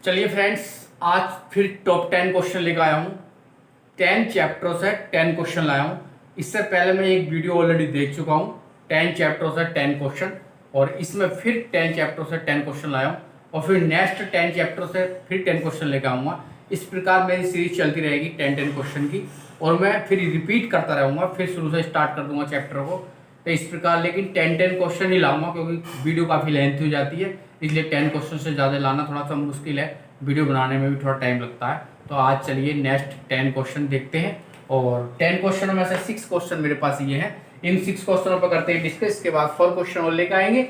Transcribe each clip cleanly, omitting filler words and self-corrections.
चलिए फ्रेंड्स, आज फिर टॉप 10 क्वेश्चन लेकर आया हूँ। 10 चैप्टरों से 10 क्वेश्चन लाया हूँ। इससे पहले मैं एक वीडियो ऑलरेडी देख चुका हूँ, 10 चैप्टरों से 10 क्वेश्चन, और इसमें फिर 10 चैप्टरों से 10 क्वेश्चन लाया हूँ और फिर नेक्स्ट 10 चैप्टरों से फिर 10 क्वेश्चन लेकर आऊँगा। इस प्रकार मेरी सीरीज चलती रहेगी 10 क्वेश्चन की, और मैं फिर रिपीट करता रहूँगा, फिर शुरू से स्टार्ट कर दूंगा चैप्टर को। तो इस प्रकार लेकिन 10 क्वेश्चन ही लाऊंगा, क्योंकि वीडियो काफ़ी लेंथ हो जाती है, इसलिए 10 क्वेश्चन से ज़्यादा लाना थोड़ा सा मुश्किल है, वीडियो बनाने में भी थोड़ा टाइम लगता है। तो आज चलिए नेक्स्ट 10 क्वेश्चन देखते हैं, और 10 क्वेश्चनों में से 6 क्वेश्चन मेरे पास ये हैं। इन 6 क्वेश्चनों पर करते हैं डिस्कस, इसके बाद 4 क्वेश्चन और लेकर आएंगे।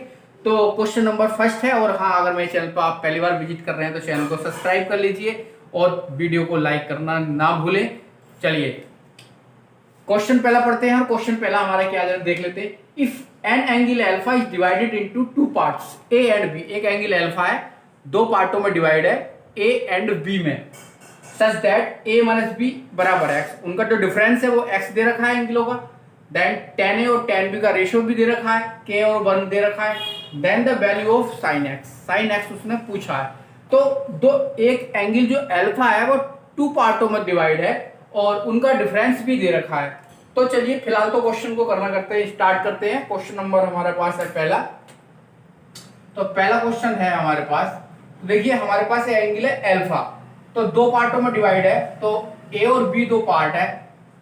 तो क्वेश्चन नंबर फर्स्ट है, और हाँ, अगर मेरे चैनल पर आप पहली बार विजिट कर रहे हैं तो चैनल को सब्सक्राइब कर लीजिए और वीडियो को लाइक करना ना भूलें। चलिए क्वेश्चन पहला पढ़ते हैं, और क्वेश्चन पहला हमारा क्या है देख लेते हैं। If an angle alpha is divided into two parts A and B, एक एंगल अल्फा है, दो पार्टों में डिवाइड है ए एंड बी में, such that A minus B बराबर एक्स, उनका जो डिफरेंस है वो एक्स दे रखा है एंगलों का। देन tan ए और tan बी का रेशियो भी दे रखा है, k और 1 दे रखा है। Then the value of sin x उसने पूछा है। तो दो एक एंगल जो अल्फा है वो टू पार्टों में डिवाइड है और उनका डिफरेंस भी दे रखा है। तो चलिए फिलहाल तो क्वेश्चन को करना करते हैं, स्टार्ट करते हैं। क्वेश्चन नंबर हमारे पास है पहला। तो पहला क्वेश्चन है हमारे पास, देखिए हमारे पास एंगल है अल्फा, तो दो पार्टों में डिवाइड है, तो ए और बी दो पार्ट है,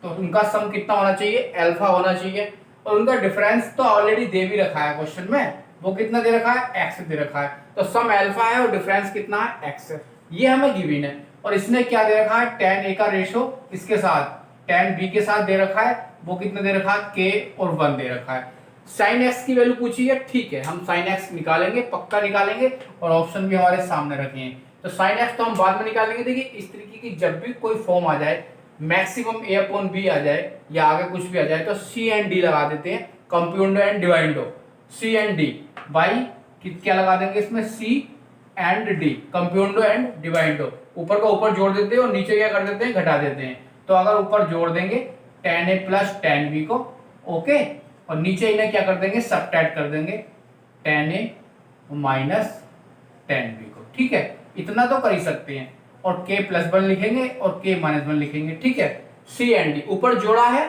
तो उनका सम कितना होना चाहिए, अल्फा होना चाहिए। और उनका डिफरेंस तो ऑलरेडी दे भी रखा है क्वेश्चन में, वो कितना दे रखा है, एक्स दे रखा है। तो सम अल्फा है और डिफरेंस कितना है, एक्स है, ये हमें गिवन है। और इसने क्या दे रखा है, tan ए का रेशो इसके साथ tan बी के साथ दे रखा है, वो कितना दे रखा है, k और 1 दे रखा है। sin x की वैल्यू पूछी है, ठीक है, हम sin x निकालेंगे, पक्का निकालेंगे, और ऑप्शन भी हमारे सामने रखे हैं। तो sin x तो हम बाद में निकालेंगे। देखिए इस तरीके की जब भी कोई फॉर्म आ जाए, मैक्सिमम a अपॉन b आ जाए या आगे कुछ भी आ जाए, तो c एंड d लगा देते हैं, कंपाउंड एंड डिवाइडो, c एंड d बाई क्या लगा देंगे इसमें, c and d, componendo and डिवाइडो, ऊपर का ऊपर जोड़ देते हैं और नीचे क्या कर देते हैं, घटा देते हैं। तो अगर ऊपर जोड़ देंगे tan a plus tan b को, ओके, और नीचे इन्हें क्या कर देंगे, सब्ट्रैक्ट कर देंगे tan a minus tan b को, ठीक है, इतना तो कर ही सकते हैं। और k प्लस 1 लिखेंगे और k माइनस 1 लिखेंगे, ठीक है। c एंड d ऊपर जोड़ा है,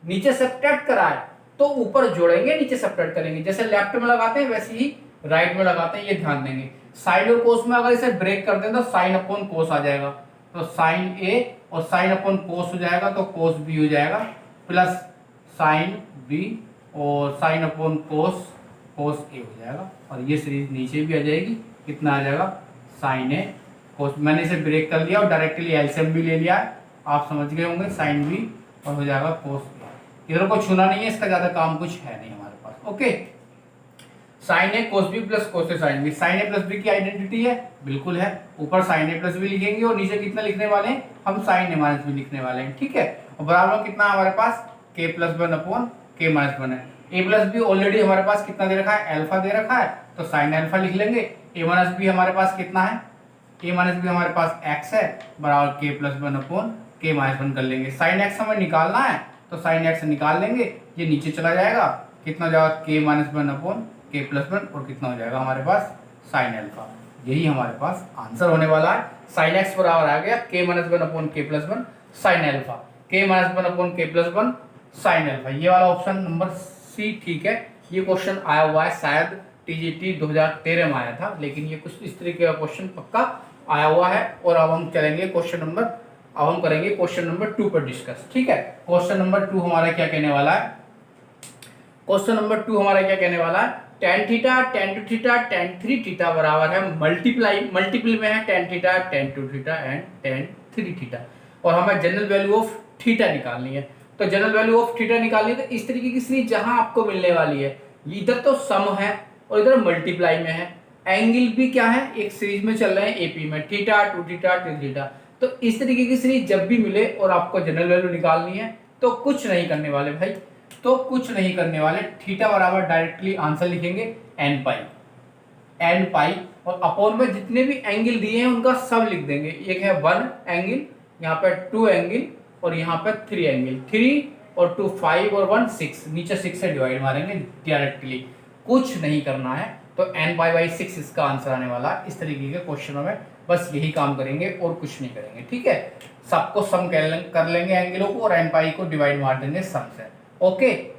नीचे सब्ट्रैक्ट करा है, तो ऊपर जोड़ेंगे नीचे सब्ट्रैक्ट करेंगे, जैसे लेफ्ट में लगाते हैं वैसे ही राइट में लगाते हैं, ये ध्यान देंगे। साइन और कोस में अगर इसे ब्रेक कर दें तो साइन अपॉन कोस आ जाएगा, तो साइन a और साइन अपॉन कोस हो जाएगा, तो कोस b हो जाएगा, प्लस साइन b और sine upon cos cos a हो जाएगा, और ये सीरीज नीचे भी आ जाएगी, कितना आ जाएगा, साइन a कोस, मैंने इसे ब्रेक कर लिया और डायरेक्टली एलसीएम भी ले लिया है, आप समझ गए होंगे, साइन b और हो जाएगा कोस a। इधर को छूना नहीं है, इसका ज्यादा काम कुछ है नहीं हमारे पास, ओके। साइन ए कोस बी प्लस कोस ए साइन बी, साइन ए प्लस बी की आइडेंटिटी है, बिल्कुल है, ऊपर साइन ए प्लस बी लिखेंगे और नीचे कितना लिखने वाले हैं, हम साइन ए माइनस बी लिखने वाले हैं, ठीक है। और बराबर कितना हमारे पास, k plus 1 upon k minus 1 है। a प्लस बी ऑलरेडी हमारे पास कितना दे रखा है, अल्फा दे रखा है, तो साइन अल्फा लिख लेंगे। a माइनस बी हमारे पास कितना है, a माइनस बी हमारे पास x है, बराबर k plus 1 upon k minus 1 कर लेंगे। साइन x हमें निकालना है, तो साइन x निकाल लेंगे, ये नीचे चला जाएगा, कितना हो जाएगा, k minus 1 upon k plus 1, और कितना हो जाएगा हमारे पास, साइन अल्फा। यही हमारे पास आंसर होने वाला है। साइन x बराबर आ गया k minus 1 upon k plus 1 sine alpha, k minus 1 upon k plus 1 sine alpha, ये वाला ऑप्शन नंबर सी ठीक है। ये क्वेश्चन आया हुआ है, शायद टीजीटी 2013 में आया था, लेकिन ये कुछ इस तरीके का क्वेश्चन पक्का आया हुआ है। और अब हम चलेंगे अब हम करेंगे क्वेश्चन नंबर 2 पर डिस्कस, ठीक है। क्वेश्चन नंबर 2 हमारा क्या कहने वाला है, क्वेश्चन नंबर 2 हमारा क्या कहने वाला है, tan theta tan two theta tan 3 theta बराबर है मल्टीपल में है tan theta tan 2 theta and tan 3 theta, और हमें जनरल वैल्यू ऑफ थीटा निकालनी है। तो जनरल वैल्यू ऑफ थीटा निकालनी है, तो इस तरीके की सीरीज जहां आपको मिलने वाली है, इधर तो सम है और इधर मल्टीप्लाई में है, एंगल भी क्या है, एक सीरीज में चल रहे हैं एपी में, थीटा 2 थीटा 3 थीटा। तो इस तरीके की सीरीज जब भी मिले और आपको जनरल वैल्यू निकालनी है, तो कुछ नहीं करने वाले भाई, तो कुछ नहीं करने वाले, थीटा बराबर डायरेक्टली आंसर लिखेंगे एन पाई, और अपॉन में जितने भी एंगल दिए हैं उनका सब लिख देंगे। एक है 1 एंगल, यहाँ पे 2 एंगल, और यहाँ पे 3 एंगल, 3 और 2 5 और 1 6, नीचे 6 से डिवाइड मारेंगे डायरेक्टली, कुछ नहीं करना है। तो n/6 इसका आंसर आने वाला है। इस तरीके के क्वेश्चनों में बस यही काम करेंगे और कुछ नहीं करेंगे, ठीक है। सबको सम कर लेंगे एंगलों को और n को डिवाइड मार देंगे सम से। ओके,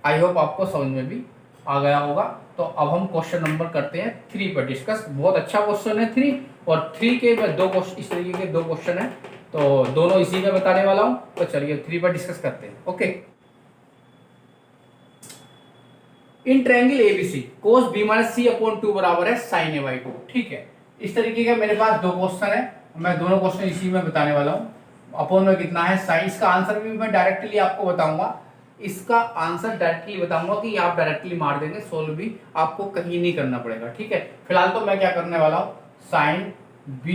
आई होप आपको समझ में भी आ गया होगा। तो अब हम क्वेश्चन नंबर करते हैं 3 पर डिस्कस। बहुत अच्छा क्वेश्चन है 3, और 3 के मैं 2 क्वेश्चन, इस तरीके के 2 क्वेश्चन है, तो दोनों इसी में बताने वाला हूं। तो चलिए 3 पर डिस्कस करते हैं। Okay, in triangle ABC cos b - c upon 2 बराबर है sin a by 2, ठीक है। इस तरीके के मेरे पास 2 क्वेश्चन है, मैं दोनों क्वेश्चन इसी में बताने वाला हूं। अपॉन में कितना है साइन, इसका आंसर भी मैं डायरेक्टली आपको बताऊंगा। इसका आंसर डायरेक्टली बताऊंगा कि आप डायरेक्टली मार देंगे, सोल्व भी आपको कहीं नहीं करना पड़ेगा, ठीक है। फिलहाल तो मैं क्या करने वाला हूँ, साइन b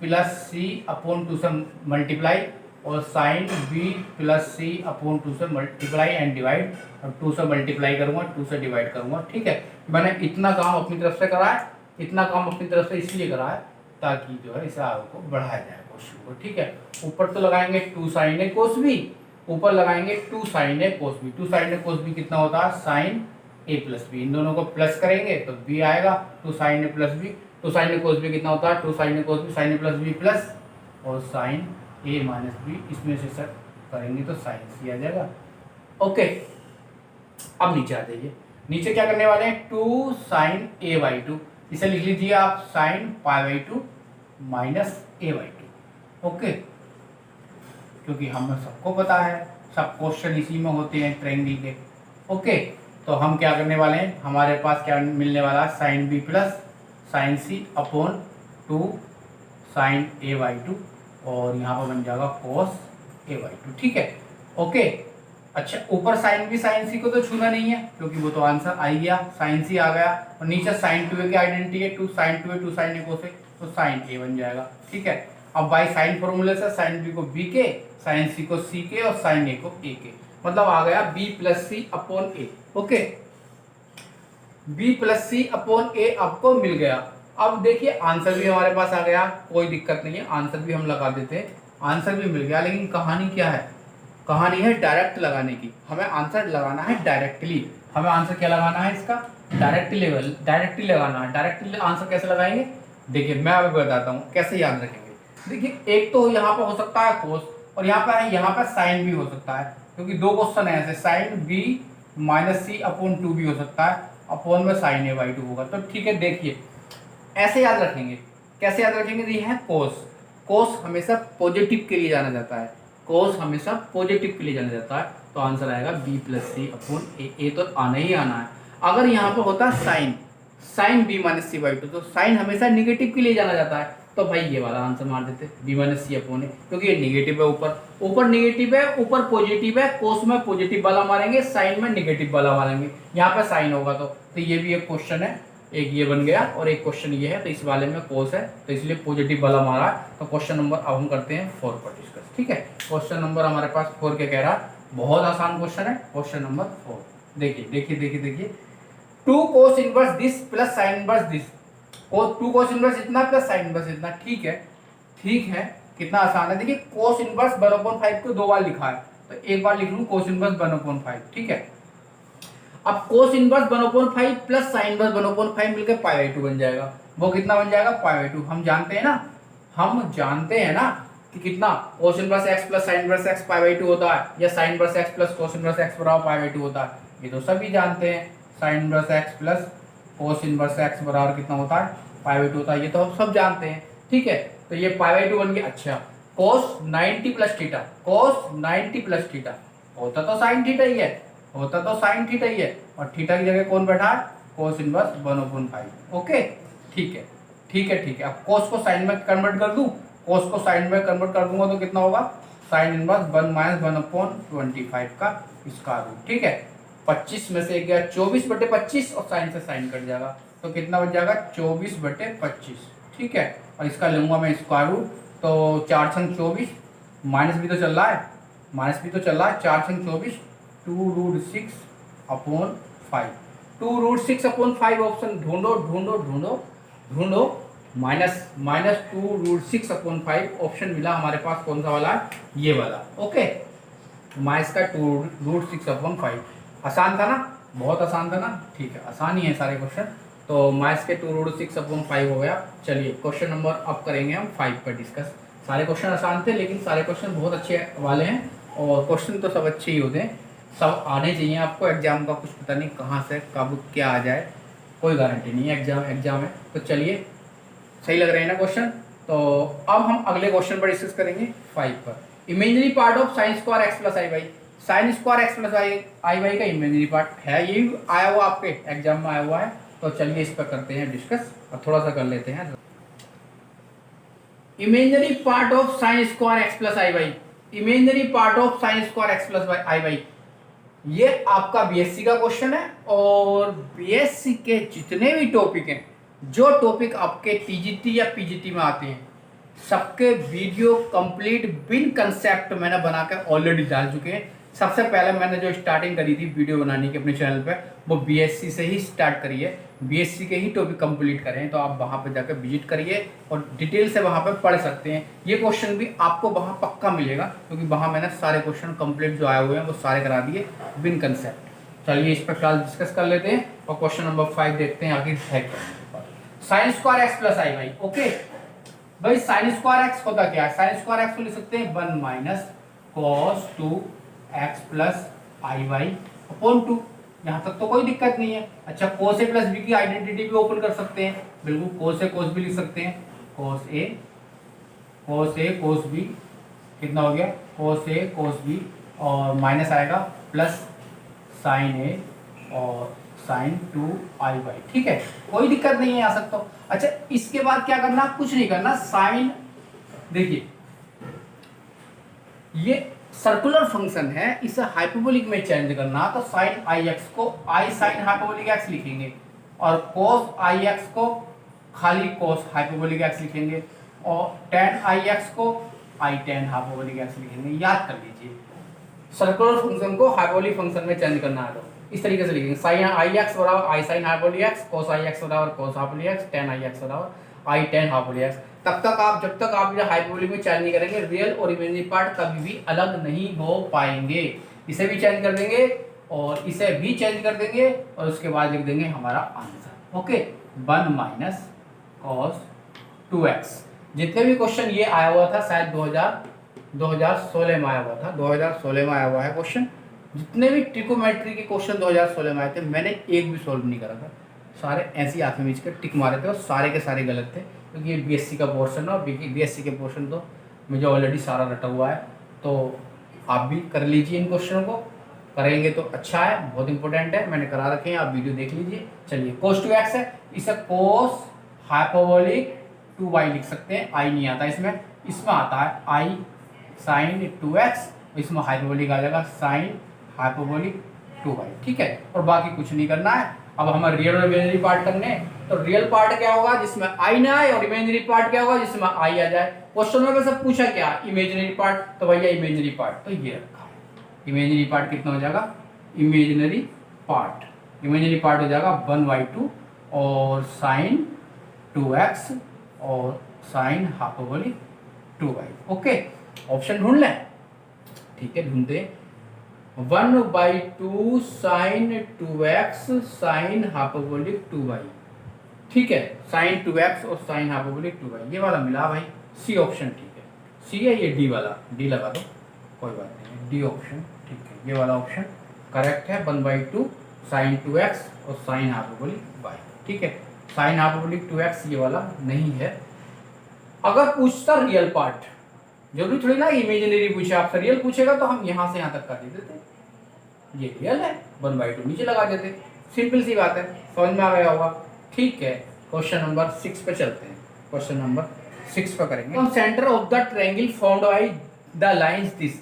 + c अपॉन 2 से मल्टीप्लाई और साइन b + c अपॉन 2 से मल्टीप्लाई एंड डिवाइड, और 2 से मल्टीप्लाई करूंगा, 2 से डिवाइड करूंगा, ठीक है। मैंने इतना काम अपनी तरफ से करा है, इतना काम अपनी तरफ से इसलिए करा है ताकि जो है इसे आगे को बढ़ाया जाए क्वेश्चन को, ठीक है। ऊपर तो लगाएंगे 2 sin a cos b, ऊपर लगाएंगे 2 sin a cos b। 2 sin a cos b कितना होता है sin a + b, इन दोनों को प्लस करेंगे तो b आएगा 2 sin a + b। 2 sin a cos b कितना होता है 2 sin a cos b, sin a + b plus और sin a - b, इसमें से सब करेंगे तो sin c आ जाएगा। ओके, अब नीचे आ जाइए। नीचे क्या करने वाले हैं 2 sin a/2, इसे लिख लीजिए आप sin π/2 - a/2। ओके, क्योंकि हमें सबको पता है, सब क्वेश्चन इसी में होते हैं ट्रायंगल के। ओके, तो हम क्या करने वाले हैं, हमारे पास क्या मिलने वाला है sin b + sin c upon 2 sin a/2, और यहाँ पर बन जाएगा cos a/2, ठीक है। ओके, अच्छा, ऊपर sin b sin c को तो छूना नहीं है क्योंकि वो तो आंसर आ ही गया, sin c आ गया, और नीचे sin 2a की आइडेंटिटी है 2 sin 2a 2 sin a cos a, तो sin a बन जाएगा, ठीक है। अब बाई साइन फॉर्मूले से sin b को b के, sin c को c के और sin a को a के, मतलब आ गया b + c upon a। Okay, b + c upon a आपको मिल गया। अब देखिए आंसर भी हमारे पास आ गया, कोई दिक्कत नहीं है, आंसर भी हम लगा देते हैं, आंसर भी मिल गया। लेकिन कहानी क्या है, कहानी है डायरेक्ट लगाने की। हमें आंसर लगाना है डायरेक्टली, हमें आंसर क्या लगाना है इसका, डायरेक्टली लगाना है। डायरेक्टली आंसर कैसे लगाएंगे, देखिए मैं आपको बताता हूँ कैसे याद रखेंगे। देखिए एक तो यहाँ पर हो सकता है कोस, और यहाँ पर है, यहाँ पर साइन भी हो सकता है, क्योंकि 2 क्वेश्चन है ऐसे, साइन b - c अपॉन 2 भी हो सकता है, अपॉन में sin a/2 होगा, तो ठीक है। देखिए ऐसे याद रखेंगे, कैसे याद रखेंगे, ये है कोस, कोस हमेशा पॉजिटिव के लिए जाना जाता है, कोस हमेशा पॉजिटिव के लिए जाना जाता है, तो आंसर आएगा b + c अपॉन a तो आना ही आना है। अगर यहाँ पर होता साइन b - c/2, तो साइन हमेशा निगेटिव के लिए जाना जाता है, तो भाई ये वाला आंसर मार देते b - c अपॉन a, क्योंकि ये निगेटिव है, ऊपर निगेटिव है, ऊपर पॉजिटिव है, कोस में पॉजिटिव वाला मारेंगे, साइन में निगेटिव वाला मारेंगे, यहाँ पे साइन होगा तो ये भी एक क्वेश्चन है, एक ये बन गया और एक क्वेश्चन ये है, तो इस वाले में कोस है तो इसलिए पॉजिटिव वाला मारा। तो क्वेश्चन नंबर अब हम करते हैं 4 पर डिस्कस, ठीक है। क्वेश्चन नंबर हमारे पास 4 क्या कह रहा है, बहुत आसान क्वेश्चन है, क्वेश्चन नंबर 4। देखिए 2 cos inverse this plus sine inverse this, 2 cos inverse इतना प्लस साइन इनवर्स इतना, ठीक है, कितना आसान है। देखिए cos इनवर्स 1/5 को 2 बार लिखा है, तो एक बार लिख लूँ cos इनवर्स 1/5, ठीक है। अब cos inverse 1/5 plus sine inverse 1/5 मिलकर π/2 बन जाएगा। वो कितना बन जाएगा π/2, हम जानते हैं ना कि कितना cos inverse x plus sine inverse x π/2 होता है, या sine inverse x plus cos inverse x बराबर π/2 होता है, ये तो सभी जानते हैं। Sine inverse x plus cos inverse x बराबर कितना होता है π/2 होता है, ये तो हम सब जानते हैं, ठीक है। तो ये π/2 बन गया। अच्छा, cos 90 + थीटा, cos 90 + थीटा होता तो sin थीटा ही है, और थीटा की जगह कौन बैठा है, cos इनवर्स 1/5। ओके, ठीक है। अब cos को sin में कन्वर्ट कर दूं, cos को sin में कन्वर्ट कर दूंगा तो कितना होगा, sin इनवर्स 1 - 1/25 का स्क्वायर रूट, ठीक है। 25 में से 1 गया 24/25, और साइन से साइन कट जाएगा, तो कितना बच जाएगा 24/25, ठीक है। और इसका लूंगा मैं स्क्वायर रूट, तो 4 × 24, माइनस भी तो चल रहा है, 4 × 24 2√6/5, 2√6/5 ऑप्शन ढूंढो, माइनस 2√6/5 ऑप्शन मिला हमारे पास, कौन सा वाला है, ये वाला। ओके, माइनस का 2√6/5, आसान था ना, बहुत आसान था ना, ठीक है, आसान ही है सारे क्वेश्चन। तो माइनस के 2√6/5 हो गया। चलिए क्वेश्चन नंबर अब करेंगे हम 5 पर डिस्कस। सारे क्वेश्चन आसान थे लेकिन सारे क्वेश्चन बहुत अच्छे वाले हैं, और क्वेश्चन तो सब अच्छे ही होते हैं, सब आने चाहिए आपको। एग्जाम का कुछ पता नहीं कहाँ से कब क्या आ जाए, कोई गारंटी नहीं है, एग्जाम है। तो चलिए सही लग रहे हैं ना क्वेश्चन। तो अब हम अगले क्वेश्चन पर डिस्कस करेंगे 5 पर। Imaginary part of sine square x plus i y. Sine square x plus i y का इमेजिनरी पार्ट है, ये आया हुआ आपके एग्जाम में आया हुआ है। तो चलिए इस पर करते हैं डिस्कस और थोड़ा सा कर लेते हैं। Imaginary part of sine square x plus i y. Imaginary part of sine square x plus i y, ये आपका बीएससी का क्वेश्चन है। और बीएससी के जितने भी टॉपिक हैं, जो टॉपिक आपके टीजीटी या पीजीटी में आते हैं, सबके वीडियो कंप्लीट बिन कंसेप्ट मैंने बनाकर ऑलरेडी डाल चुके हैं। सबसे पहले मैंने जो स्टार्टिंग करी थी वीडियो बनाने की अपने चैनल पे, वो बीएससी से ही स्टार्ट करी है, बीएससी के ही टॉपिक कंप्लीट करें। तो आप वहाँ पे जाकर विजिट करिए और डिटेल से वहाँ पे पढ़ सकते हैं। ये क्वेश्चन भी आपको वहाँ पक्का मिलेगा, क्योंकि वहाँ मैंने सारे क्वेश्चन कंप्लीट जो आए हुए हैं वो सारे करा दिए बिन कंसेप्ट। चलिए इस पर फिलहाल डिस्कस कर लेते हैं और क्वेश्चन नंबर 5 देखते हैं आखिर है क्या। Sign square x plus i Y. Okay भाई, साइन स्क्वायर एक्स होता क्या है? साइन स्क्वायर एक्स को लिख सकते हैं 1 minus cos 2x plus i Y upon 2। यहाँ तक तो कोई दिक्कत नहीं है। अच्छा, कोस ए प्लस बी की आइडेंटिटी भी ओपन कर सकते हैं, बिल्कुल कोस ए कोस बी लिख सकते हैं। कोस ए कोस बी कितना हो गया? कोस ए कोस बी और माइनस आएगा प्लस साइन ए और साइन 2 आई वाई। ठीक है, कोई दिक्कत नहीं है आ सकता हो। अच्छा, इसके बाद क्या करना? कुछ नहीं करना। साइन, देखिए ये सर्कुलर फंक्शन है, इसे हाइपरबोलिक में चेंज करना। तो साइन आई एक्स को आई साइन हाइपरबोलिक एक्स लिखेंगे और कोस आई एक्स को खाली कोस हाइपरबोलिक एक्स लिखेंगे और टेन आई एक्स को आई टेन हाइपरबोलिक एक्स लिखेंगे। याद कर लीजिए, सर्कुलर फंक्शन को हाइपरबोलिक फंक्शन में चेंज करना है। तो इस तरीके से लिखेंगे साइन आई एक्स बराबर आई साइन हाइपरबोलिक एक्स, कोस आई एक्स बराबर cos hyperbolic x, ten I x बराबर आई टेन हाइपरबोलिक एक्स। तब तक आप, जब तक आप ये हाइपरबोलिक में चेंज नहीं करेंगे, रियल और इमेजिनरी पार्ट कभी भी अलग नहीं हो पाएंगे। इसे भी चेंज कर देंगे और इसे भी चेंज कर देंगे और उसके बाद लिख देंगे हमारा answer. Okay, 1 minus cos 2x। जितने भी क्वेश्चन ये आया हुआ था, शायद 2016 में आया हुआ था, 2016 में आया हुआ है क्वेश्चन। जितने भी ट्रिकोमेट्री के क्वेश्चन 2016 में आए थे, मैंने एक भी सॉल्व नहीं करा था, सारे ऐसे ही आंखें मीच कर टिक मारे थे और सारे के सारे गलत थे, क्योंकि ये बीएससी का पोर्शन है और बीएससी के पोर्शन तो मुझे ऑलरेडी सारा रटा हुआ है। तो आप भी कर लीजिए, इन क्वेश्चनों को करेंगे तो अच्छा है, बहुत इंपॉर्टेंट है, मैंने करा रखे हैं, आप वीडियो देख लीजिए। चलिए, कोस 2x है, इसे कोस हाइपरबोलिक 2y लिख सकते हैं। आई नहीं आता इसमें, इसमें आता है आई साइन 2x, इसमें हाइपरबोलिक आ जाएगा साइन हाइपरबोलिक 2y। ठीक है, और बाकी कुछ नहीं करना है। अब हमें रियल और इमेजिनरी पार्ट करने हैं। तो रियल पार्ट क्या होगा? जिसमें आई ना आए, और इमेजिनरी पार्ट क्या होगा? जिसमें आई आ जाए। क्वेश्चन में सब पूछा क्या? इमेजिनरी पार्ट, तो भैया इमेजिनरी पार्ट तो ये रखा है। इमेजिनरी पार्ट कितना हो जाएगा? इमेजिनरी पार्ट हो जाएगा 1/2 और साइन 2x और sine hyperbolic 2y। Okay, option ढूंढ लें। ठीक है, ढूंढते 1/2 sign 2x sine hyperbolic 2y। ठीक है, साइन 2x और साइन हाइपरबोलिक 2y, ये वाला मिला भाई, सी ऑप्शन। ठीक है, सी है, ये डी वाला, डी लगा दो, कोई बात नहीं, डी ऑप्शन। ठीक है, ये वाला ऑप्शन करेक्ट है, 1/2 साइन 2x और साइन हाइपरबोलिक y। ठीक है, साइन हाइपरबोलिक 2x ये वाला नहीं है। अगर पूछता रियल पार्ट, जरूरी थोड़ी ना इमेजिनरी पूछे, आपसे रियल पूछेगा तो हम यहाँ से यहाँ तक कर देते थे, ये रियल है, 1/2 नीचे लगा देते, सिंपल सी बात है, समझ में आ गया होगा। ठीक है, क्वेश्चन नंबर 6 पे चलते हैं। क्वेश्चन नंबर 6 पे करेंगे। हम centre of the triangle found by the lines this.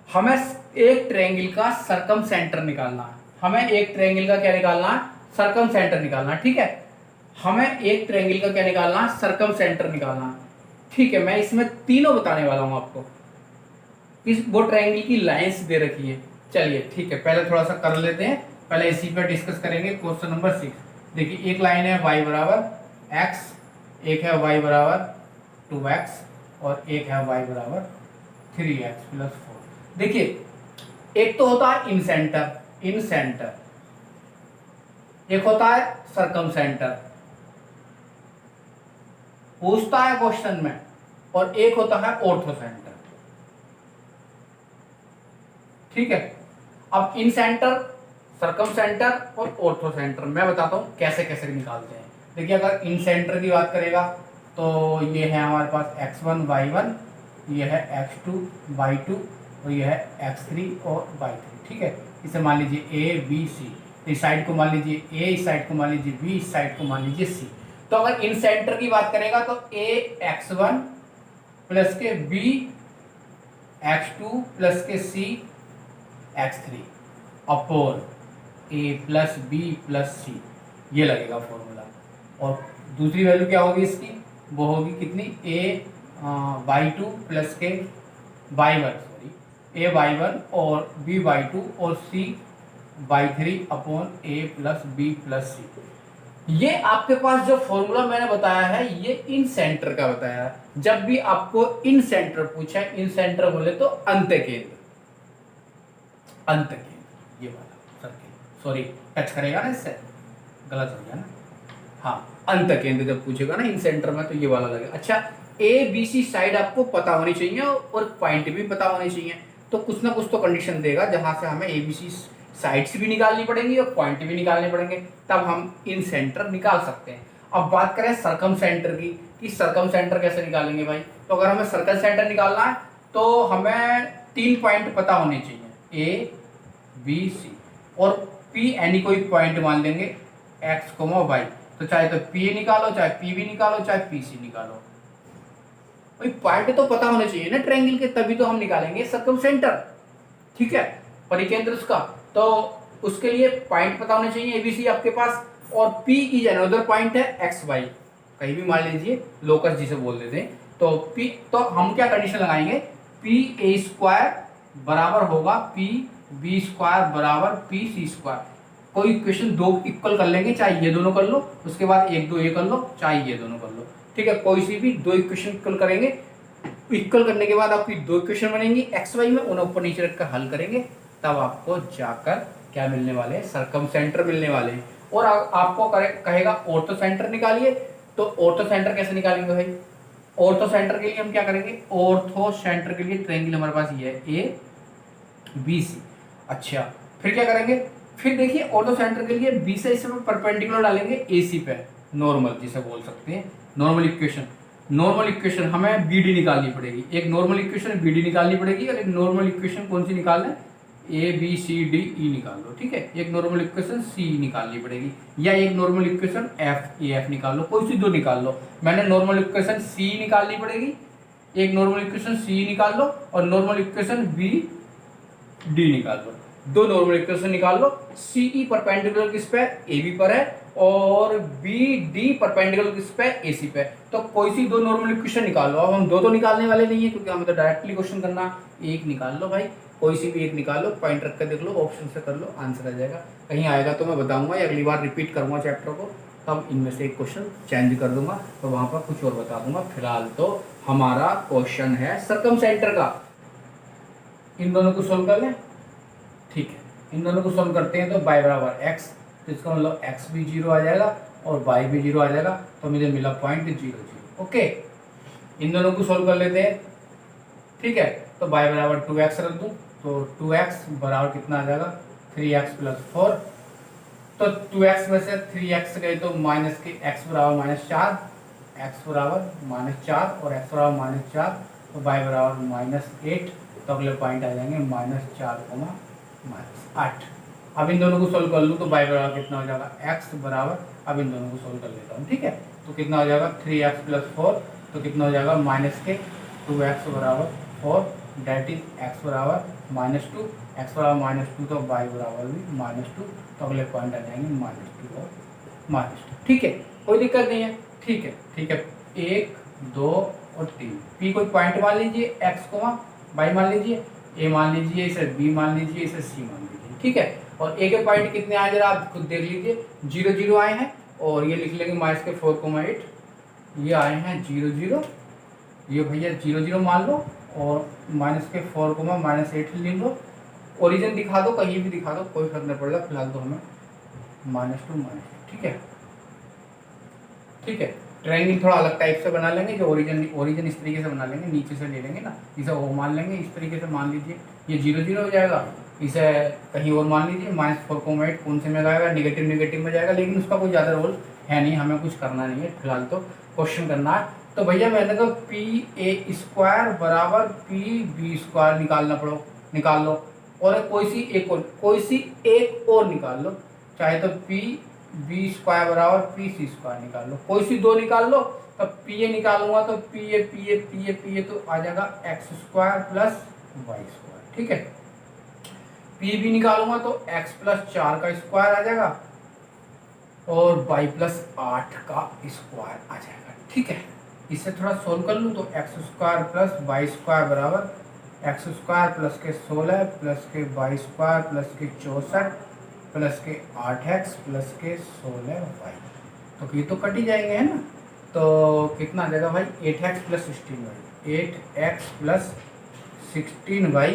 हमें एक ट्रायंगल का सरकम सेंटर निकालना है। हमें एक ट्रायंगल का क्या निकालना है? सरकम सेंटर निकालना है। ठीक है, हमें एक ट्रायंगल का क्या निकालना है? सरकम सेंटर निकालना है। ठीक है, मैं इसमें तीनों बताने वाला हूं आपको। इस वो ट्रायंगल की लाइंस दे रखी है। चलिए ठीक है, पहले थोड़ा सा कर लेते हैं, पहले इसी पर डिस्कस करेंगे। क्वेश्चन नंबर 6 देखिए, एक लाइन है y बराबर x, एक है y बराबर 2x और एक है y बराबर 3x प्लस 4। देखिए, एक तो होता है इन सेंटर, एक होता है सरकम सेंटर, पूछता है क्वेश्चन में, और एक होता है ऑर्थो सेंटर। ठीक है, अब इन सेंटर, सरकम सेंटर और ऑर्थो सेंटर मैं बताता हूं कैसे कैसे निकालते हैं। देखिए, अगर इन सेंटर की बात करेगा तो ये है हमारे पास x1 y1, ये है x2 y2, और ये है x3 और y3। ठीक है, इसे मान लीजिए a b c, इस साइड को मान लीजिए a, इस साइड को मान लीजिए b, इस साइड को मान लीजिए c। तो अगर इन सेंटर की बात करेगा तो a x1 प्लस के b x2 प्लस के c x3 upon a plus B plus C, ये लगेगा फॉर्मूला। और दूसरी वैल्यू क्या होगी इसकी, वो होगी कितनी, a y2 प्लस के y1, सॉरी a y1 और b y2 और c y3 upon a plus B plus C. ये आपके पास जो फॉर्मूला मैंने बताया है ये इन सेंटर का बताया है। जब भी आपको इन सेंटर पूछा है, इन सेंटर बोले तो अंत केंद्र, अंत केंद्र ये वाला सर्किल, सॉरी टच करेगा ना इससे, गलत हो गया ना, हाँ अंत केंद्र जब पूछेगा ना इन सेंटर में तो ये वाला लगेगा। अच्छा, ए बी सी साइड आपको पता होनी चाहिए और पॉइंट भी पता होने चाहिए, तो कुछ ना कुछ तो कंडीशन देगा जहां से हमें ए बी सी साइड्स भी निकालनी पड़ेंगी और पॉइंट भी निकालने पड़ेंगे, तब हम इन सेंटर निकाल सकते हैं। अब बात करें सरकम सेंटर की, कि सरकम सेंटर कैसे निकालेंगे भाई। तो अगर हमें सर्कल सेंटर निकालना है तो हमें 3 पॉइंट पता होने चाहिए, ए बी सी और पी एनी कोई पॉइंट मान लेंगे एक्स वाई। तो चाहे तो पी निकालो, चाहे पी भी निकालो, चाहे पी सी निकालो, भाई पॉइंट तो पता होने चाहिए ना ट्रायंगल के, तभी तो हम निकालेंगे सर्कम सेंटर। ठीक है, परिकेंद्र उसका, तो उसके लिए पॉइंट पता होने चाहिए एबीसी आपके पास, और पी इज अनदर पॉइंट है एक्स वाई, कहीं भी मान लीजिए, लोकस जिसे बोल देते हैं। तो पी, तो हम क्या कंडीशन लगाएंगे, पी ए स्क्वायर बराबर होगा पी बी स्क्वायर बराबर पी सी स्क्वायर। कोई इक्वेशन दो इक्वल कर लेंगे, चाहे ये दोनों कर लो, उसके बाद एक दो ये कर लो, चाहे ये दोनों कर लो। ठीक है, कोई सी भी दो इक्वेशन इक्वल करेंगे, इक्वल करने के बाद आपकी दो इक्वेशन बनेंगी एक्स वाई में, उन्हें ऊपर नीचे रखकर हल करेंगे, तब आपको जाकर क्या मिलने वाले हैं, सरकम सेंटर मिलने वाले हैं। और आपको कहेगा ऑर्थो सेंटर निकालिए, तो ऑर्थो सेंटर कैसे निकालेंगे भाई। ऑर्थो सेंटर के लिए हम क्या करेंगे, ऑर्थो सेंटर के लिए ट्रायंगल हमारे पास ये है ए बी सी। अच्छा, फिर क्या करेंगे, फिर देखिए ऑर्थो सेंटर के लिए बी से इस परपेंडिकुलर डालेंगे ए सी पे, नॉर्मल जिसे बोल सकते हैं, नॉर्मल इक्वेशन। नॉर्मल इक्वेशन हमें बी डी निकालनी पड़ेगी, एक नॉर्मल इक्वेशन बी डी निकालनी पड़ेगी, और एक नॉर्मल इक्वेशन कौन सी निकालना है, A B C D E निकाल लो। ठीक है, एक नॉर्मल इक्वेशन सी निकालनी पड़ेगी, या एक normal equation F A F निकाल लो, कोई सी दो निकाल लो। मैंने नॉर्मल इक्वेशन सी निकालनी पड़ेगी, एक नॉर्मल इक्वेशन सी निकाल लो, और नॉर्मल इक्वेशन बी डी निकाल लो, दो नॉर्मल इक्वेशन निकाल लो। सी ई परपेंडिकुलर किस पे, ए बी पर है, और बी डी परपेंडिकुलर किस पे, ए सी पे। तो कोई सी दो नॉर्मल इक्वेशन निकाल लो। अब हम दो तो निकालने वाले नहीं है क्योंकि हमें तो डायरेक्टली क्वेश्चन करना, एक निकाल लो भाई, कोई सी भी एक निकाल लो, पॉइंट रख कर देख लो, ऑप्शन से कर लो, आंसर आ जाएगा। कहीं आएगा तो मैं बताऊंगा, या अगली बार रिपीट करूंगा चैप्टर को, तब इनमें से एक क्वेश्चन चेंज कर दूंगा, तो वहां पर कुछ और बता दूंगा। फिलहाल तो हमारा क्वेश्चन है सरकम सेंटर का, इन दोनों को सोल्व कर लें। ठीक है, इन दोनों को सोल्व करते हैं तो y बराबर x, तो इसका मतलब x भी 0 आ जाएगा और y भी 0 आ जाएगा, तो मुझे मिला पॉइंट 0 0। ओके, इन दोनों को सोल्व कर लेते हैं। ठीक है, तो y बराबर 2x रख दूँ, तो 2x बराबर कितना आ जाएगा, 3x प्लस 4। तो 2x में से 3x गए तो माइनस के x बराबर -4, x बराबर -4 और x बराबर -4, तो y बराबर -8। तो अगले पॉइंट आ जाएंगे -4, -8। अब इन दोनों को सोल्व कर लूँ तो y बराबर कितना हो जाएगा, x बराबर, अब इन दोनों को सोल्व कर लेता हूँ। ठीक है, तो कितना हो जाएगा 3x प्लस 4, तो कितना हो जाएगा -2x बराबर 4, डेट इज x बराबर -2, x बराबर -2, तो y बराबर भी -2। तो अगले पॉइंट आ जाएंगे -2 और -2। ठीक है, कोई दिक्कत नहीं है। ठीक है, ठीक है, 1 2 और 3, p कोई पॉइंट मान लीजिए, x को y मान लीजिए, ए मान लीजिए, इसे बी मान लीजिए, इसे सी मान लीजिए। ठीक है, और ए के पॉइंट कितने आए जरा आप खुद देख लीजिए, 0 0 आए हैं, और ये लिख लेंगे -4,8, ये आए हैं 0 0, ये भैया 0 0 मान लो, और -4,-8 लिख लो। ओरिजिन दिखा दो, कहीं भी दिखा दो, कोई फर्क नहीं पड़ेगा, फिलहाल तो हमें -2 ठीक है। ठीक है, ट्रायंगल थोड़ा अलग टाइप से बना लेंगे, जो ओरिजिन इस तरीके से बना लेंगे, नीचे से ले लेंगे ना, इसे वो मान लेंगे इस तरीके से, मान लीजिए ये 0 0 हो जाएगा, इसे कहीं और मान लीजिए -4,8 कौन से में जाएगा, निगेटिव निगेटिव में जाएगा, लेकिन उसका कोई ज़्यादा रोल है नहीं, हमें कुछ करना नहीं है फिलहाल, तो क्वेश्चन करना है। तो भैया मैंने तो PA² बराबर PB² निकाल लो, और कोई सी एक और निकाल लो, चाहे तो PB² बराबर PC² निकाल लो, कोई सी दो निकाल लो। तब PA निकालूंगा तो PA तो आ जाएगा x² प्लस y², ठीक है। PB निकालूंगा तो x प्लस 4 का स्क्वायर आ जाएगा और y प्लस 8 का स्क्वायर आ जाएगा, ठीक है। इसे थोड़ा सोल्व कर लूँ तो x² प्लस y² बराबर x² प्लस के 16 प्लस के y² प्लस के 64 प्लस के 8x प्लस के 16y, तो ये तो कट ही जाएंगे, है ना। तो कितना आ जाएगा भाई, 8x plus 16y, 8x plus 16y,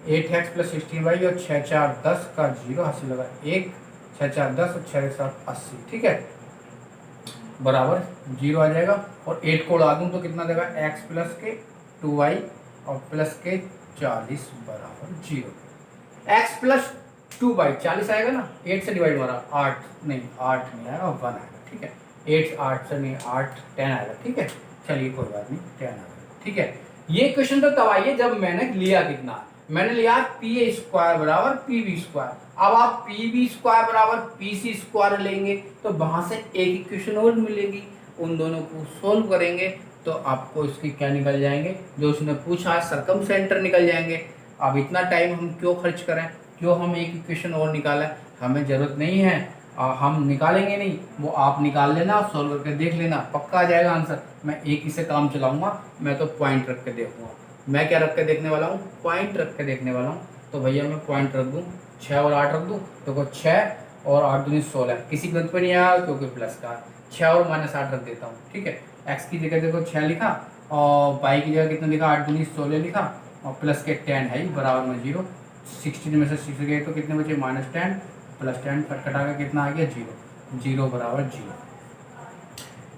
8x plus 16y और 6 4 10 का 0 हासिल लगा, 1 6 4 10 और 6 7 80, ठीक है, बराबर 0 आ जाएगा। और 8 को उड़ा दूँ तो कितना देगा, x प्लस के 2y और प्लस के 40 बराबर 0। x प्लस 2y 40 आएगा ना, 8 से डिवाइड मारा 8 नहीं आएगा, 1 आएगा, ठीक है। 8 से नहीं 8 10 आएगा, ठीक है। चलिए कोई बात नहीं, 10 आएगा, ठीक है। ये क्वेश्चन तो तब आइए जब मैंने लिया कितना, मैंने लिया PA² बराबर PB²। अब आप PB² बराबर PC² लेंगे तो वहां से एक इक्वेशन और मिलेगी, उन दोनों को सोल्व करेंगे तो आपको इसकी क्या निकल जाएंगे, जो उसने पूछा सरकम सेंटर निकल जाएंगे। अब इतना टाइम हम क्यों खर्च करें, क्यों हम एक इक्वेशन और निकालें, हमें ज़रूरत नहीं है, हम निकालेंगे नहीं, वो आप निकाल लेना, सोल्व करके देख लेना, पक्का आ जाएगा आंसर। मैं एक ही से काम चलाऊंगा, मैं तो पॉइंट रख के देखूंगा। मैं क्या रख के देखने वाला हूँ, पॉइंट रख के देखने वाला हूँ। तो भैया मैं पॉइंट रख दूँ, 6 और 8 रख दूँ, तो 6 और 8 दूनी 16, किसी गलत पे नहीं आया क्योंकि प्लस का, 6 और -8 रख देता हूँ, ठीक है। x की जगह देखो 6 लिखा और y की जगह कितना लिखा, 8 दूनी 16 लिखा और प्लस के 10 है बराबर में 0, 16 में से 6 गए तो कितने बचे, -10 प्लस 10 कटा के कितना आ गया, 0, 0 बराबर 0।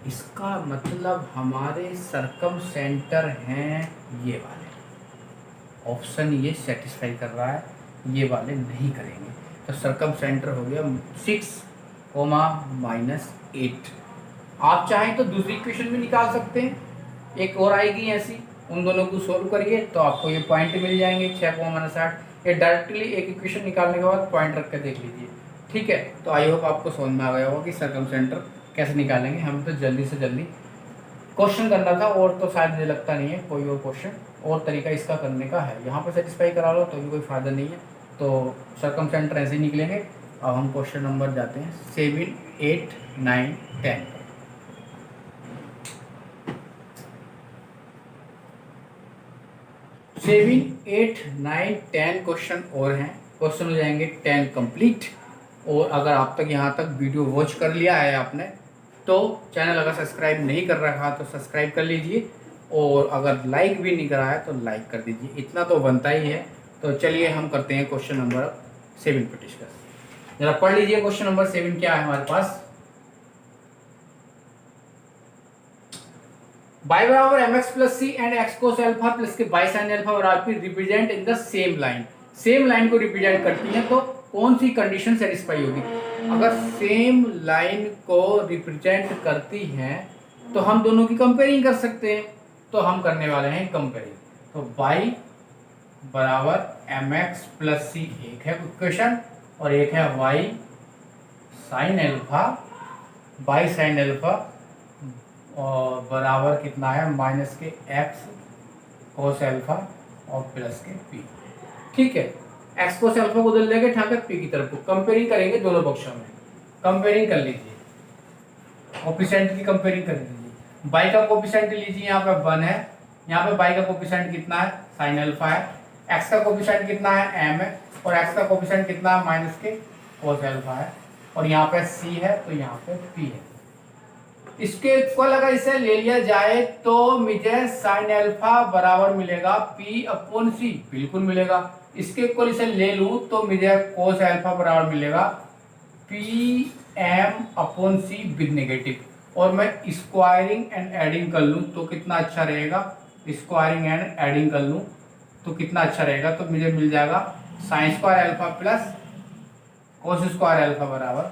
इसका मतलब हमारे सरकम सेंटर हैं ये वाले, ऑप्शन ये सेटिस्फाई कर रहा है, ये वाले नहीं करेंगे। तो सरकम सेंटर हो गया 6, -8। आप चाहें तो दूसरी इक्वेशन भी निकाल सकते हैं, एक और आएगी ऐसी, उन दोनों को सोल्व करिए तो आपको ये पॉइंट मिल जाएंगे 6, -8। ये डायरेक्टली एक इक्वेशन निकालने के बाद पॉइंट रख के देख लीजिए, ठीक है। तो आई होप आपको समझ में आ गया होगा कि सरकम सेंटर कैसे निकालेंगे। हम तो जल्दी से जल्दी क्वेश्चन करना था, और तो शायद मुझे लगता नहीं है कोई और क्वेश्चन और तरीका इसका करने का है। यहाँ पर सेटिस्फाई करा लो तो भी कोई फ़ायदा नहीं है, तो सरकम सेंटर ऐसे ही निकलेंगे। अब हम क्वेश्चन नंबर जाते हैं 7, 8, 9, 10। 7, 8, 9, 10 क्वेश्चन और हैं, क्वेश्चन हो जाएंगे 10 कंप्लीट। और अगर आप तक यहाँ तक वीडियो वॉच कर लिया है आपने, तो चैनल अगर सब्सक्राइब नहीं कर रखा तो सब्सक्राइब कर लीजिए, और अगर लाइक भी नहीं करा है तो लाइक कर दीजिए, इतना तो बनता ही है। तो चलिए हम करते हैं क्वेश्चन नंबर 7 पर डिस्कस। जरा पढ़ लीजिए क्वेश्चन नंबर 7 क्या है हमारे पास। y बराबर mx plus c and x cos alpha plus के y साइन अल्फा बराबर p represent in the same line. Same line को रिप्रेजेंट करती है तो कौन सी कंडीशन सेटिस्फाई होगी। अगर सेम लाइन को रिप्रेजेंट करती है तो हम दोनों की कंपेयरिंग कर सकते हैं, तो हम करने वाले हैं कंपेयरिंग। तो y बराबर mx प्लस सी एक है इक्वेशन, और एक है y sine alpha, y sine alpha और बराबर कितना है माइनस के x कोस अल्फा और प्लस के p, ठीक है। x कोस अल्फा को बदल देंगे ठाकर p की तरफ को, कंपेयरिंग करेंगे दोनों पक्षों में, कंपेयरिंग कर लीजिए, कोफिशिएंट की कंपेयरिंग कर लीजिए। y का कोफिशिएंट लीजिए, यहाँ पे 1 है, यहाँ पे y का कोफिशिएंट कितना है, साइन अल्फा है, x का कोफिशिएंट कितना है, m है, और x का कोफिशिएंट कितना है, माइनस के कोस अल्फा है, और यहाँ पे c है तो यहाँ पे p है। इसके इक्वल अगर इसे ले लिया जाए तो मुझे साइन अल्फा बराबर मिलेगा p अपॉन c, बिल्कुल मिलेगा। इसके इक्वल इसे ले लूं तो मुझे कोस अल्फा बराबर मिलेगा p m upon c with negative और मैं स्क्वायरिंग एंड एडिंग कर लूँ तो कितना अच्छा रहेगा, स्क्वायरिंग एंड एडिंग कर लूँ तो कितना अच्छा रहेगा। तो मुझे मिल जाएगा sine square alpha plus cos square alpha बराबर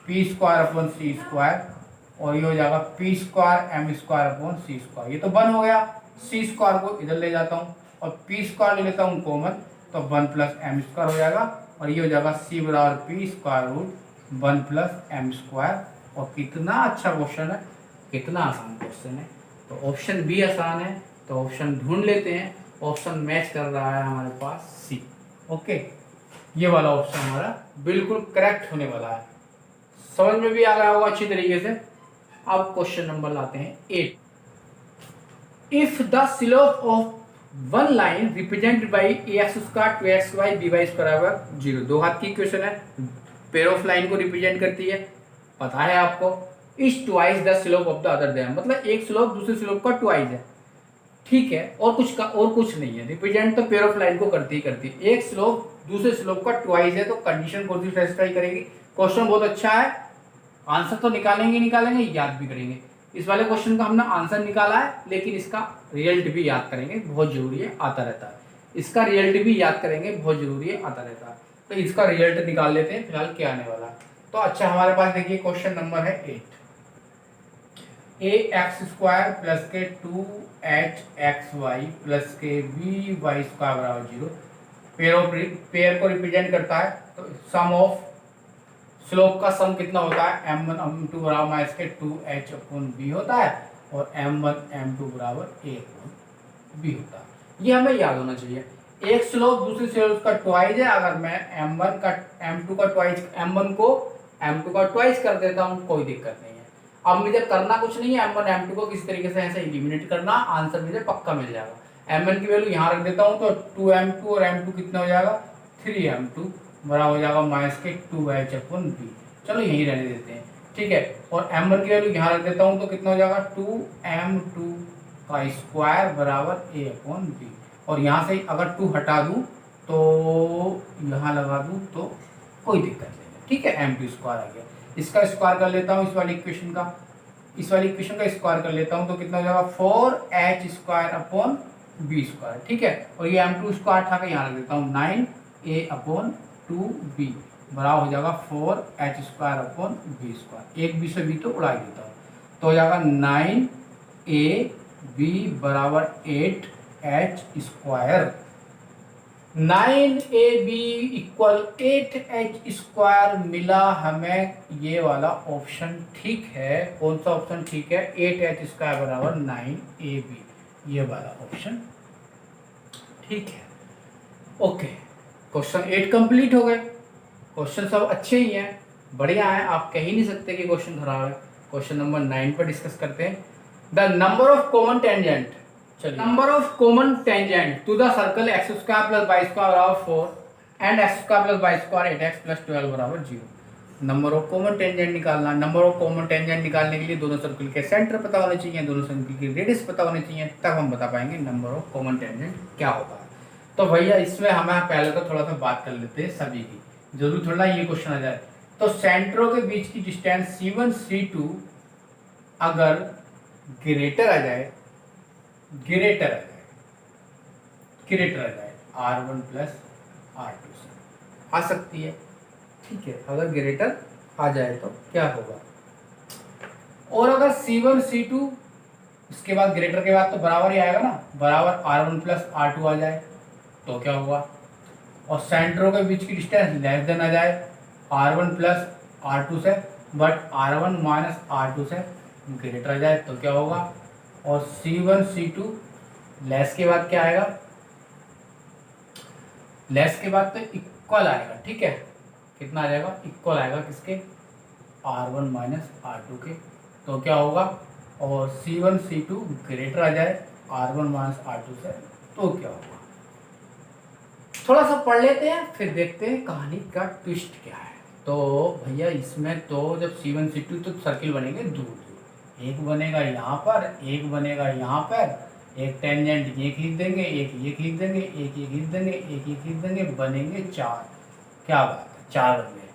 P square upon C square और ये हो जाएगा P square M square upon C square. ये तो 1 हो गया, सी स्क्वायर को इधर ले जाता हूँ और पी स्क्वायर ले लेता हूँ कॉमन, तो 1 प्लस एम स्क्वायर हो जाएगा और ये हो जाएगा सी बराबर P square root 1 plus m square. और कितना अच्छा क्वेश्चन है, कितना आसान क्वेश्चन है। तो ऑप्शन बी आसान है, तो ऑप्शन ढूंढ लेते हैं। ऑप्शन मैच कर रहा है हमारे पास सी। ओके, ये वाला ऑप्शन हमारा बिल्कुल करेक्ट होने वाला है। समझ में भी आ रहा होगा अच्छी तरीके से। अब क्वेश्चन नंबर लाते हैं 8। If the slope of one line represented by ax square 2xy by बराबर 0, दो हाथ की इक्वेशन है, पेयर ऑफ लाइन को रिप्रेजेंट करती है, पता है आपको। Is twice the slope of the other them, मतलब एक स्लोप दूसरे स्लोप का ट्वाइस है, ठीक है, और कुछ नहीं है। रिप्रेजेंट तो पेयर ऑफ लाइन को करती ही करती है। एक स्लोप दूसरे स्लोप का ट्वाइस है तो कंडीशन कौन सी स्पेसिफाई करेगी। क्वेश्चन बहुत अच्छा है, आंसर तो निकालेंगे याद भी करेंगे। इस वाले क्वेश्चन का हमने आंसर निकाला है, लेकिन इसका रिजल्ट भी याद करेंगे, बहुत जरूरी है, आता रहता है। इसका रिजल्ट भी याद करेंगे, बहुत जरूरी है, आता रहता है। तो इसका रिजल्ट निकाल लेते हैं फिलहाल क्या आने वाला है। तो अच्छा, हमारे पास देखिए क्वेश्चन नंबर है 8। ए एक्स स्क्वायर प्लस के 2hxy प्लस के by स्क्वायर बराबर 0 पेयर को रिप्रेजेंट करता है। तो सम ऑफ स्लोप का सम कितना होता है, m1 m2 बराबर माइनस के 2h अपॉन b होता है और m1 m2 बराबर a अपॉन b होता है। ये हमें याद होना चाहिए। एक स्लोप दूसरे स्लोप का ट्वाइस है, अगर मैं m1 का m2 का ट्वाइस m1 को m2 का ट्वाइस कर देता हूँ, कोई दिक्कत नहीं है। अब मुझे करना कुछ नहीं है, m1 m2 को किसी तरीके से ऐसे एलिमिनेट करना, आंसर मुझे पक्का मिल जाएगा। m1 की वैल्यू यहाँ रख देता हूँ तो 2m2 और m2 कितना हो जाएगा 3m2 बराबर हो जाएगा माइनस के 2h अपॉन b। चलो यही रहने देते हैं, ठीक है। और m1 की वैल्यू यहाँ रख देता हूँ तो कितना हो जाएगा 2m2 का स्क्वायर बराबर a अपॉन b। और यहाँ से अगर 2 हटा दूँ तो यहाँ लगा दूँ तो कोई दिक्कत नहीं, ठीक है। m2 स्क्वायर आ गया, इसका स्क्वायर कर लेता हूँ, इस वाली इक्वेशन का स्क्वायर कर लेता हूँ तो कितना हो जाएगा 4h square upon b square, ठीक है। और ये m2 स्क्वायर उठा के यहाँ रख देता हूँ 9a अपॉन 2b बराबर हो जाएगा 4h square upon b square. एक b से b तो उड़ा ही देता हूँ, तो हो जाएगा 9ab बराबर 8h square. 9ab equal 8h square मिला हमें, ये वाला ऑप्शन ठीक है। कौन सा ऑप्शन ठीक है, 8h स्क्वायर बराबर 9ab, ये वाला ऑप्शन ठीक है। ओके, क्वेश्चन 8 कंप्लीट हो गए। क्वेश्चन सब अच्छे ही हैं, बढ़िया है, आप कह ही नहीं सकते कि क्वेश्चन खराब है। क्वेश्चन नंबर 9 पर डिस्कस करते हैं। The number of common tangent, चलिए, number of common tangent to the circle X square plus Y square बराबर 4 and X square plus Y square 8x plus 12 बराबर 0। नंबर ऑफ कॉमन टेंजेंट निकालना। Number of common tangent निकालने के लिए दोनों circle के centre पता होने चाहिए, दोनों सर्कल की रेडियस पता होनी चाहिए, तब हम बता पाएंगे नंबर ऑफ कॉमन टेंजेंट क्या होता है। तो भैया इसमें हमें पहले तो थोड़ा सा बात कर लेते हैं सभी की, जरूर थोड़ा ये क्वेश्चन आ जाए। तो सेंटरों के बीच की डिस्टेंस C1 C2 अगर ग्रेटर आ जाए R1 प्लस R2 से आ सकती है, ठीक है। अगर ग्रेटर आ जाए तो क्या होगा, और अगर C1 C2 इसके बाद ग्रेटर के बाद तो बराबर ही आएगा ना, बराबर R1 प्लस R2 आ जाए तो क्या होगा, और सेंटरों के बीच की डिस्टेंस लेस देन आ जाए R1 प्लस R2 से, बट R1 माइनस R2 से ग्रेटर आ जाए तो क्या होगा, और C1 C2 लेस के बाद क्या आएगा, लेस के बाद तो इक्वल आएगा, ठीक है। कितना आ जाएगा, इक्वल आएगा किसके, R1 माइनस R2 के, तो क्या होगा, और C1 C2 ग्रेटर आ जाए R1 माइनस R2 से तो क्या होगा। थोड़ा सा पढ़ लेते हैं फिर देखते हैं कहानी का ट्विस्ट क्या है। तो भैया इसमें तो जब C1 C2 तो सर्किल बनेंगे दूर दूर, एक बनेगा यहाँ पर, एक बनेगा यहाँ पर, एक टेंजेंट ये खींच देंगे, एक ये खींच देंगे, एक ये खींच देंगे, एक ये खींच देंगे, बनेंगे 4। क्या बात है, 4 बन गए।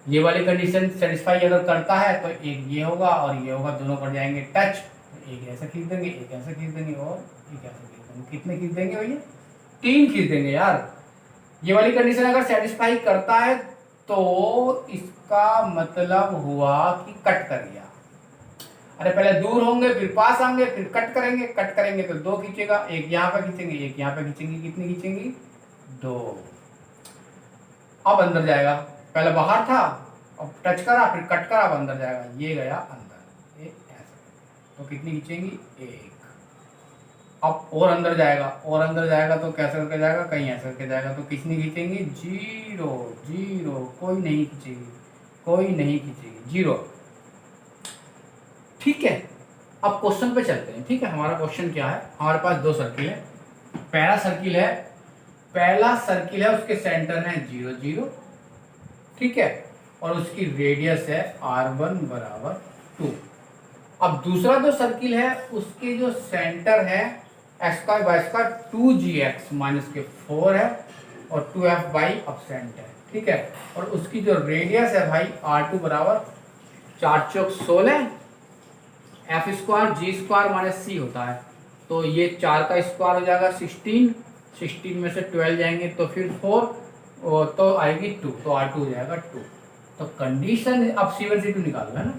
ये वाली कंडीशन सेटिस्फाई अगर करता है तो एक ये होगा और ये होगा, दोनों कर जाएंगे टच, एक ऐसा खींच देंगे, एक ऐसा खींच देंगे और एक ऐसा खींच देंगे। कितने खींच देंगे भैया? 3 खींच देंगे यार। ये वाली कंडीशन अगर सेटिस्फाई करता है तो इसका मतलब हुआ कि कट कर गया। अरे पहले दूर होंगे फिर पास आएंगे फिर कट करेंगे, कट करेंगे तो 2 खींचेगा, एक यहाँ पे खींचेंगे एक यहाँ पे खींचेंगे, कितनी खींचेंगी? 2। अब अंदर जाएगा, पहले बाहर था अब टच करा फिर कट करा, अब अंदर जाएगा, ये गया अंदर, ये ऐसा, तो कितनी खींचेंगी? 1। अब और अंदर जाएगा, और अंदर जाएगा तो कैसे करके जाएगा? कहीं ऐसे करके जाएगा, तो कितनी खींचेंगी? 0 0, कोई नहीं खींचेगी, कोई नहीं खींचेगी, 0। ठीक है, अब क्वेश्चन पे चलते हैं। ठीक है, हमारा क्वेश्चन क्या है? हमारे पास 2 सर्किल है। पहला सर्किल है उसके सेंटर है 0 0, ठीक है, और उसकी रेडियस है r1 बराबर 2। अब दूसरा जो सर्किल है उसके जो सेंटर है x² by square 2gx minus के 4 है और 2f बाई अपसेंट है, ठीक है, और उसकी जो रेडियस है भाई r2 बराबर 4 चौक 16, एफ स्क्वायर जी स्क्वायर माइनस सी होता है, तो ये 4 का स्क्वायर हो जाएगा 16, 16 में से 12 जाएंगे तो फिर 4, तो आएगी 2, तो R2 हो जाएगा 2। तो कंडीशन अब C1 C2 निकालना है ना,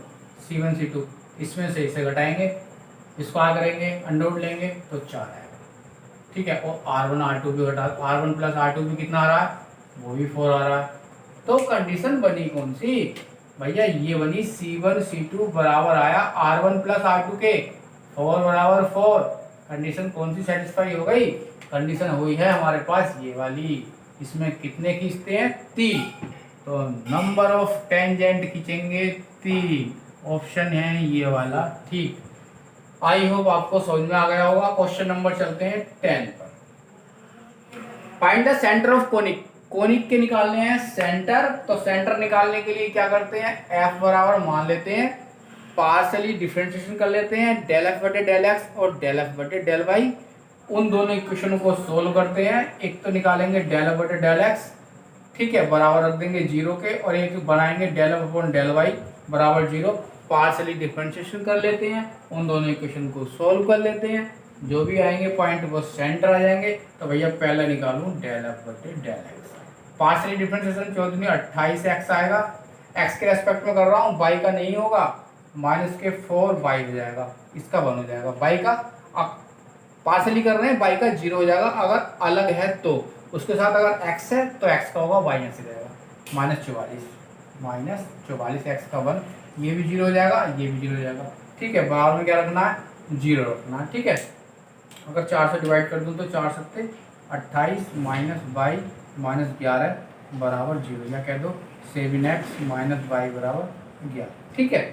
C1 C2 इसमें से इसे घटाएंगे, स्क्वायर करेंगे, अंडर लेंगे तो 4 आएगा, ठीक है, और R1 R2 भी घटा, R1 प्लस R2 भी कितना आ रहा है? वो भी 4 आ रहा है। तो कंडीशन बनी कौन सी भैया? ये बनी C1 C2 बराबर आया R1 प्लस R2 के, 4 बराबर 4। कंडीशन कौन सी सेटिस्फाई हो गई? कंडीशन हुई है हमारे पास ये वाली। इसमें कितने खींचते हैं? 3, तो नंबर ऑफ टेंजेंट खींचेंगे 3, ऑप्शन है ये वाला, ठीक। आई होप आपको समझ में आ गया होगा। क्वेश्चन नंबर चलते हैं 10 पर। Find the centre of conic, conic के निकालने हैं सेंटर, तो सेंटर निकालने के लिए क्या करते हैं? f बराबर मान लेते हैं, पार्शियली डिफरेंशिएशन कर लेते हैं, डेल f बटे डेल x और डेल f बटे डेल y। उन दोनों इक्वेशन को सोल्व करते हैं। एक तो निकालेंगे डेल f बटे डेल x, ठीक है, बराबर रख देंगे 0 के, और एक बनाएंगे del f upon del y बराबर 0। पार्शियली डिफरेंशिएशन कर लेते हैं, उन दोनों इक्वेशन को सोल्व कर लेते हैं, जो भी आएंगे पॉइंट वो सेंटर आ जाएंगे। तो भैया पहले निकालूं डेल f बटे del x, partially differentiation 14 28x आएगा, x के रेस्पेक्ट में कर रहा हूँ, y का नहीं होगा, माइनस के 4y हो जाएगा, इसका 1 हो जाएगा, y का अब पार्शियली कर रहे हैं, y का 0 हो जाएगा अगर अलग है तो, उसके साथ अगर x है तो x का होगा y ऐसे जाएगा, माइनस 44 x का 1, ये भी 0 हो जाएगा, ये भी 0 हो जाएगा, ठीक है। बाहर में क्या रखना है? 0 रखना है, ठीक है। अगर 4 से डिवाइड कर दूँ तो 4 सत्ते 28 माइनस y माइनस 11 बराबर 0, या कह दो 7x माइनस y बराबर 11, ठीक है।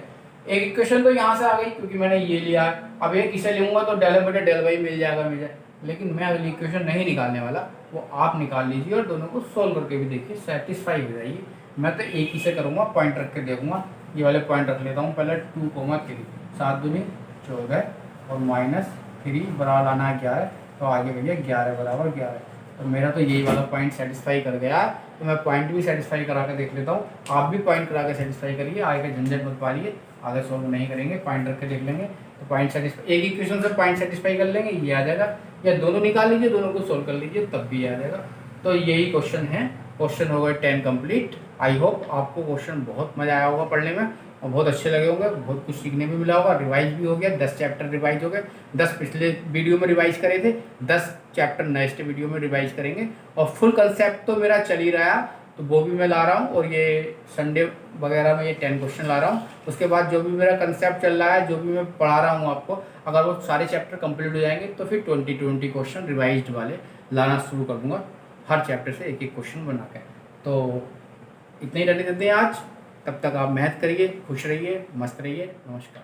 एक इक्वेशन तो यहाँ से आ गई क्योंकि मैंने ये लिया है। अब एक इसे लूँगा तो डेल बटे डेल वाई मिल जाएगा मुझे, लेकिन मैं अगली इक्वेशन नहीं निकालने वाला, वो आप निकाल लीजिए और दोनों को सोल्व करके भी देखिए, सेटिस्फाई हो जाइए। मैं तो एक ही से करूँगा, पॉइंट रख के देखूँगा। ये वाले पॉइंट रख लेता हूँ पहले, 2,3, 7 दूनी 14 और माइनस 3 बराबर लाना है 11, तो आगे भैया 11 बराबर 11। तो मेरा तो यही वाला पॉइंट सेटिस्फाई कर गया है, तो मैं पॉइंट भी सेटिस्फाई करा के देख लेता हूँ। आप भी पॉइंट करा के सेटिस्फाई करिए, आगे झंझट मत पालिए, आगे सोल्व नहीं करेंगे, पॉइंट रख के देख लेंगे तो पॉइंट सेटिस्फाई, एक इक्वेशन से पॉइंट सेटिस्फाई कर लेंगे, ये आ जाएगा, या दोनों निकाल लीजिए, दोनों को सोल्व कर लीजिए तब भी आ जाएगा। तो यही क्वेश्चन है, क्वेश्चन हो गए 10 कंप्लीट। आई होप आपको क्वेश्चन बहुत मजा आया होगा पढ़ने में और बहुत अच्छे लगे होंगे, बहुत कुछ सीखने भी मिला होगा, रिवाइज भी हो गया, 10 चैप्टर रिवाइज हो गए, 10 पिछले वीडियो में रिवाइज करे थे, 10 चैप्टर नेक्स्ट वीडियो में रिवाइज करेंगे, और फुल कंसेप्ट तो मेरा चल ही रहा है, तो वो भी मैं ला रहा हूँ, और ये संडे वगैरह में ये 10 क्वेश्चन ला रहा हूँ। उसके बाद जो भी मेरा कंसेप्ट चल रहा है, जो भी मैं पढ़ा रहा हूँ आपको, अगर वो सारे चैप्टर कंप्लीट हो जाएंगे तो फिर 20 क्वेश्चन रिवाइज्ड वाले लाना शुरू कर दूँगा, हर चैप्टर से एक एक क्वेश्चन बना के। तो इतना ही रहने देते हैं आज, तब तक आप मेहनत करिए, खुश रहिए, मस्त रहिए, नमस्कार।